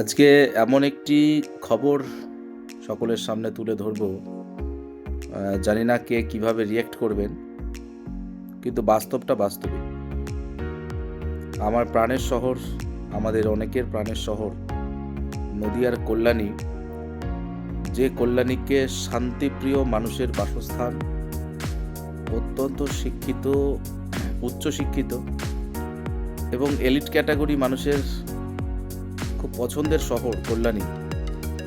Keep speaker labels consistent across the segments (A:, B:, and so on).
A: আজকে এমন একটি খবর সকলের সামনে তুলে ধরব। জানি না কে কিভাবে রিয়্যাক্ট করবেন, কিন্তু বাস্তবটা বাস্তবিক। আমার প্রাণের শহর, আমাদের অনেকের প্রাণের শহর নদিয়ার কল্যাণী, যে কল্যাণীকে শান্তিপ্রিয় মানুষের বাসস্থান, অত্যন্ত শিক্ষিত, উচ্চশিক্ষিত এবং এলিট ক্যাটাগরি মানুষের খুব পছন্দের শহর কল্যাণী,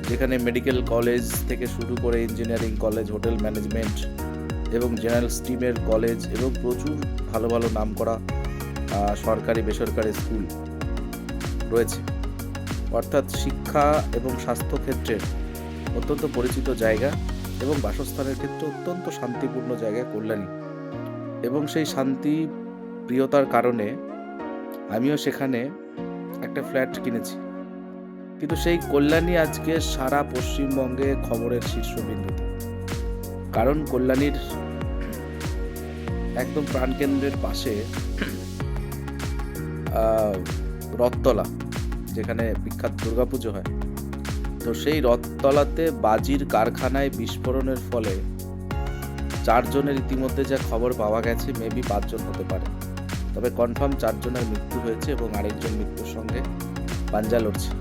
A: যেখানে মেডিকেল কলেজ থেকে শুরু করে ইঞ্জিনিয়ারিং কলেজ, হোটেল ম্যানেজমেন্ট এবং জেনারেল স্ট্রিমের কলেজ এবং প্রচুর ভালো ভালো নামকরা সরকারি বেসরকারি স্কুল রয়েছে। অর্থাৎ শিক্ষা এবং স্বাস্থ্য ক্ষেত্রে অত্যন্ত পরিচিত জায়গা এবং বাসস্থানের ক্ষেত্রে অত্যন্ত শান্তিপূর্ণ জায়গা কল্যাণী। এবং সেই শান্তি প্রিয়তার কারণে আমিও সেখানে একটা ফ্ল্যাট কিনেছি। কিন্তু সেই কল্যাণী আজকে সারা পশ্চিমবঙ্গে খবরের শীর্ষবিন্দুতে, কারণ কল্যাণীর একদম প্রাণকেন্দ্রের পাশে রথতলা, যেখানে বিখ্যাত দুর্গাপুজো হয়। তো সেই রথতলাতে বাজির কারখানায় বিস্ফোরণের ফলে 4 জনের ইতিমধ্যে যা খবর পাওয়া গেছে, মেবি 5 জন হতে পারে, তবে কনফার্ম 4 জনের মৃত্যু হয়েছে এবং আরেকজন মৃত্যুর সঙ্গে পাঞ্জা লড়ছে।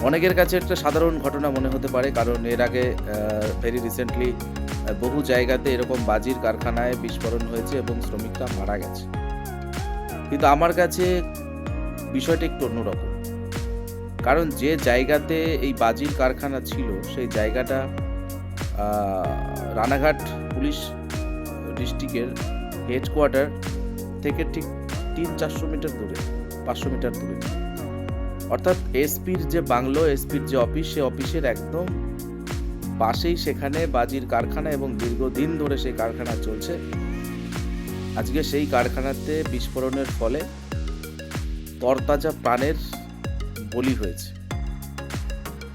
A: অনেকের কাছে একটা সাধারণ ঘটনা মনে হতে পারে, কারণ এর আগে ভেরি রিসেন্টলি বহু জায়গাতে এরকম বাজির কারখানায় বিস্ফোরণ হয়েছে এবং শ্রমিকরা মারা গেছে। কিন্তু আমার কাছে বিষয়টা একটু অন্যরকম, কারণ যে জায়গাতে এই বাজির কারখানা ছিল সেই জায়গাটা রানাঘাট পুলিশ ডিস্ট্রিক্টের হেডকোয়ার্টার থেকে ঠিক 300-400 মিটার দূরে, 500 মিটার দূরে। অর্থাৎ এসপির যে বাংলো, এসপির যে অফিস, সে অফিসের একদম পাশেই সেখানে বাজির কারখানা এবং দীর্ঘদিন ধরে সেই কারখানা চলছে। আজকে সেই কারখানাতে বিস্ফোরণের ফলে তরতাজা প্রাণের বলি হয়েছে।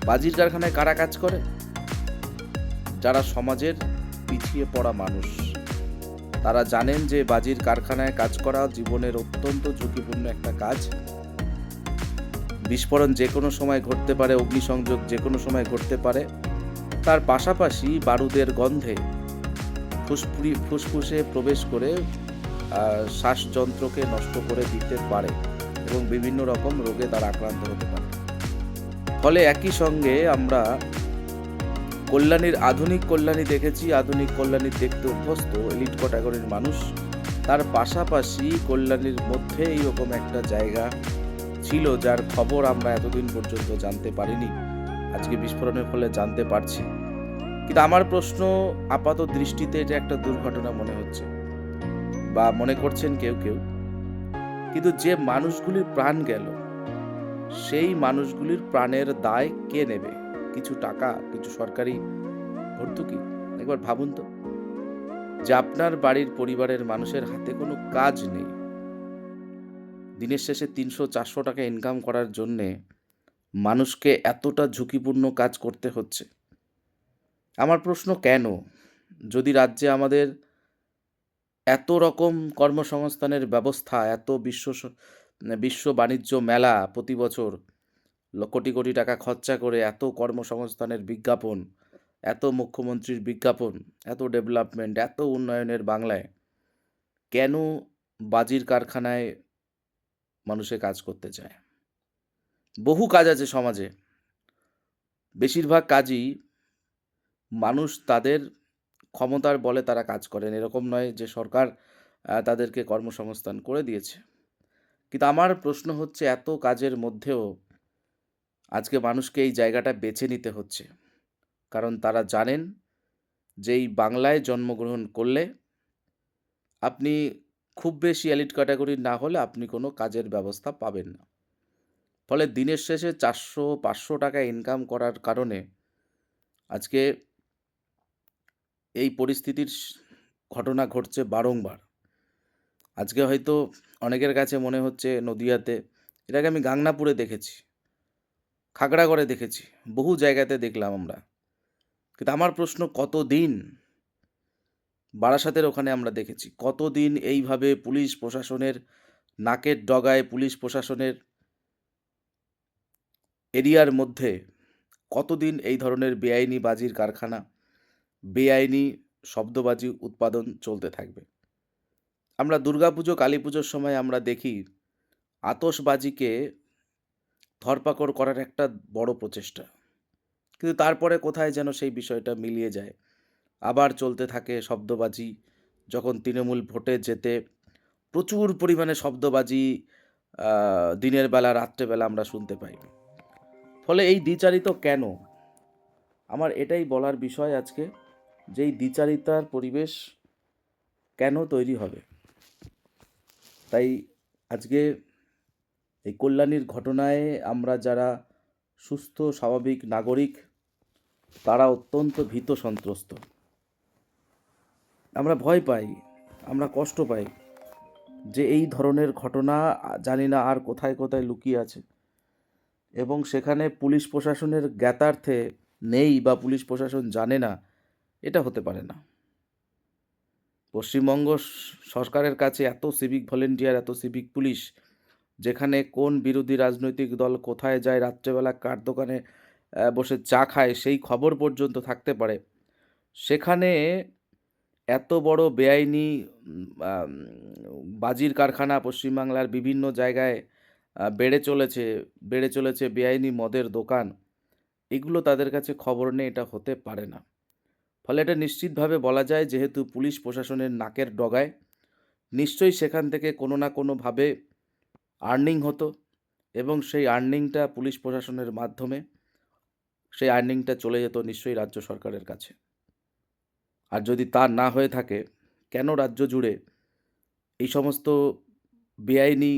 A: বাজির কারখানায় কারা কাজ করে? যারা সমাজের পিছিয়ে পড়া মানুষ। তারা জানেন যে বাজির কারখানায় কাজ করা জীবনের অত্যন্ত ঝুঁকিপূর্ণ একটা কাজ। বিস্ফোরণ যে কোনো সময় ঘটতে পারে, অগ্নিসংযোগ যে কোনো সময় ঘটতে পারে। তার পাশাপাশি বারুদের গন্ধে ফুসফুসে প্রবেশ করে শ্বাসযন্ত্রকে নষ্ট করে দিতে পারে এবং বিভিন্ন রকম রোগে তারা আক্রান্ত হতে পারে। ফলে একই সঙ্গে আমরা কল্যাণীর আধুনিক কল্যাণী দেখেছি, আধুনিক কল্যাণী দেখতে অভ্যস্ত এলিট ক্যাটাগরির মানুষ। তার পাশাপাশি কল্যাণীর মধ্যে এইরকম একটা জায়গা ছিল যার খবর আমরা এতদিন পর্যন্ত জানতে পারিনি, আজকে বিস্ফোরণের ফলে জানতে পারছি। কিন্তু আমার প্রশ্ন, আপাত দৃষ্টিতে এটা একটা দুর্ঘটনা মনে হচ্ছে বা মনে করছেন কেউ কেউ, কিন্তু যে মানুষগুলির প্রাণ গেল, সেই মানুষগুলির প্রাণের দায় কে নেবে? কিছু টাকা, কিছু সরকারি ভর্তুকি? একবার ভাবুন তো, যে আপনার বাড়ির পরিবারের মানুষের হাতে কোনো কাজ নেই, দিনের শেষে 300-400 টাকা ইনকাম করার জন্যে মানুষকে এতটা ঝুঁকিপূর্ণ কাজ করতে হচ্ছে। আমার প্রশ্ন, কেন? যদি রাজ্যে আমাদের এত রকম কর্মসংস্থানের ব্যবস্থা, এত বিশ্ব বাণিজ্য মেলা প্রতি বছর কোটি কোটি টাকা খরচা করে এত কর্মসংস্থানের বিজ্ঞাপন, এত মুখ্যমন্ত্রীর বিজ্ঞাপন, এত ডেভেলপমেন্ট, এত উন্নয়নের বাংলায়, কেন বাজির কারখানায় মানুষে কাজ করতে চায়? বহু কাজ আছে সমাজে, বেশিরভাগ কাজই মানুষ তাদের ক্ষমতার বলে তারা কাজ করেন। এরকম নয় যে সরকার তাদেরকে কর্মসংস্থান করে দিয়েছে। কিন্তু আমার প্রশ্ন হচ্ছে, এত কাজের মধ্যেও আজকে মানুষকে এই জায়গাটা বেছে নিতে হচ্ছে, কারণ তারা জানেন যে এই বাংলায় জন্মগ্রহণ করলে আপনি খুব বেশি এলিট ক্যাটাগরির না হলে আপনি কোনো কাজের ব্যবস্থা পাবেন না। ফলে দিনের শেষে 400-500 টাকা ইনকাম করার কারণে আজকে এই পরিস্থিতির ঘটনা ঘটছে বারংবার। আজকে হয়তো অনেকের কাছে মনে হচ্ছে নদিয়াতে, এর আগে আমি গাংনাপুরে দেখেছি, খাগড়াগড়ে দেখেছি, বহু জায়গাতে দেখলাম আমরা। কিন্তু আমার প্রশ্ন, কতদিন? বারাসাতের ওখানে আমরা দেখেছি, কতদিন এইভাবে পুলিশ প্রশাসনের নাকের ডগায়, পুলিশ প্রশাসনের এরিয়ার মধ্যে কতদিন এই ধরনের বেআইনি বাজির কারখানা, বেআইনি শব্দবাজি উৎপাদন চলতে থাকবে? আমরা দুর্গাপুজো, কালীপুজোর সময় আমরা দেখি আতশবাজিকে ধরপাকড় করার একটা বড় প্রচেষ্টা। কিন্তু তারপরে কোথায় যেন সেই বিষয়টা মিলিয়ে যায়। আবার চলতে থাকে শব্দবাজি। যখন তৃণমূল ভোটে জেতে প্রচুর পরিমাণে শব্দবাজি আ দিনের বেলা, রাত্রেবেলা আমরা শুনতে পাই। ফলে এই দ্বিচারিত কেন? আমার এটাই বলার বিষয় আজকে যে এই দ্বিচারিতার পরিবেশ কেন তৈরি হবে? তাই আজকে এই কল্যাণীর ঘটনায় আমরা যারা সুস্থ স্বাভাবিক নাগরিক তারা অত্যন্ত ভীত সন্ত্রস্ত। আমরা ভয় পাই, আমরা কষ্ট পাই যে এই ধরনের ঘটনা জানি না আর কোথায় কোথায় লুকিয়ে আছে এবং সেখানে পুলিশ প্রশাসনের জ্ঞাতার্থে নেই বা পুলিশ প্রশাসন জানে না, এটা হতে পারে না। পশ্চিমবঙ্গ সরকারের কাছে এত সিভিক ভলেন্টিয়ার, এত সিভিক পুলিশ, যেখানে কোন বিরোধী রাজনৈতিক দল কোথায় যায়, রাত্রেবেলা কার দোকানে বসে চা খায় সেই খবর পর্যন্ত থাকতে পারে। সেখানে এত বড় বেআইনি আম বাজির কারখানা পশ্চিমবাংলার বিভিন্ন জায়গায় বেড়ে চলেছে বেআইনি মদের দোকান। এগুলো তাদের কাছে খবর নেই, এটা হতে পারে না। ফলে এটা নিশ্চিতভাবে বলা যায় যেহেতু পুলিশ প্রশাসনের নাকের ডগায়, নিশ্চয়ই সেখান থেকে কোনো না কোনোভাবে আর্নিং হতো এবং সেই আর্নিংটা পুলিশ প্রশাসনের মাধ্যমে সেই আর্নিংটা চলে যেত নিশ্চয়ই রাজ্য সরকারের কাছে। আর যদি তা না হয়ে থাকে, কেন রাজ্য জুড়ে এই সমস্ত বেআইনি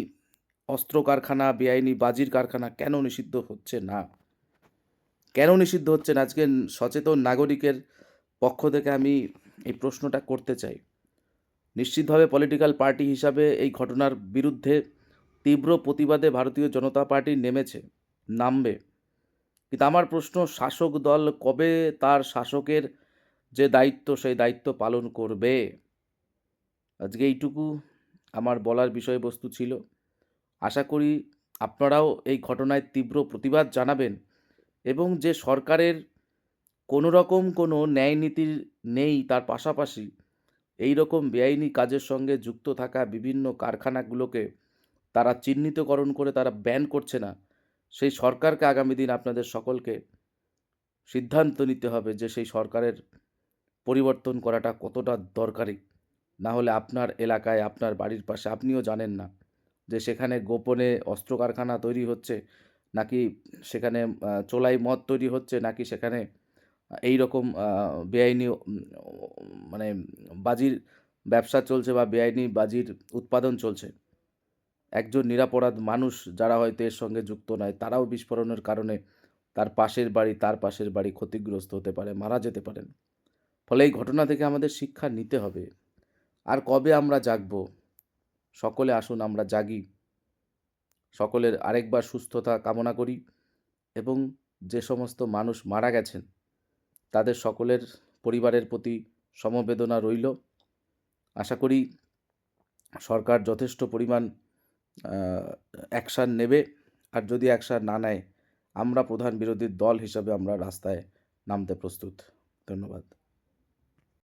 A: অস্ত্র কারখানা, বেআইনি বাজির কারখানা কেন নিষিদ্ধ হচ্ছে না? কেন নিষিদ্ধ হচ্ছে না? আজকে সচেতন নাগরিকের পক্ষ থেকে আমি এই প্রশ্নটা করতে চাই। নিশ্চিতভাবে পলিটিক্যাল পার্টি হিসাবে এই ঘটনার বিরুদ্ধে তীব্র প্রতিবাদে ভারতীয় জনতা পার্টি নামবে। কিন্তু আমার প্রশ্ন, শাসক দল কবে তার শাসকের যে দায়িত্ব সেই দায়িত্ব পালন করবে? আজকে এইটুকু আমার বলার বিষয়বস্তু ছিল। আশা করি আপনারাও এই ঘটনায় তীব্র প্রতিবাদ জানাবেন এবং যে সরকারের কোনো রকম কোনো ন্যায় নীতি নেই তার পাশাপাশি এই রকম বেআইনি কাজের সঙ্গে যুক্ত থাকা বিভিন্ন কারখানাগুলোকে তারা চিহ্নিতকরণ করে তারা ব্যান করছে না, সেই সরকারকে আগামী দিন আপনাদের সকলকে সিদ্ধান্ত নিতে হবে যে সেই সরকারের পরিবর্তন করাটা কতটা দরকারি। না হলে আপনার এলাকায়, আপনার বাড়ির পাশে আপনিও জানেন না যে সেখানে গোপনে অস্ত্র কারখানা তৈরি হচ্ছে, নাকি সেখানে চোলাই মদ তৈরি হচ্ছে, নাকি সেখানে এইরকম বেআইনি মানে বাজির ব্যবসা চলছে বা বেআইনি বাজির উৎপাদন চলছে। একজন নিরপরাধ মানুষ যারা হয়তো এর সঙ্গে যুক্ত নয়, তারাও বিস্ফোরণের কারণে তার পাশের বাড়ি ক্ষতিগ্রস্ত হতে পারে, মারা যেতে পারেন। ফলে এই ঘটনা থেকে আমাদের শিক্ষা নিতে হবে। আর কবে আমরা জাগব? সকলে আসুন আমরা জাগি। সকলের আরেকবার সুস্থতা কামনা করি এবং যে সমস্ত মানুষ মারা গেছেন তাদের সকলের পরিবারের প্রতি সমবেদনা রইল। আশা করি সরকার যথেষ্ট পরিমাণ অ্যাকশান নেবে। আর যদি অ্যাকশান না নেয়, আমরা প্রধান বিরোধী দল হিসাবে আমরা রাস্তায় নামতে প্রস্তুত। ধন্যবাদ।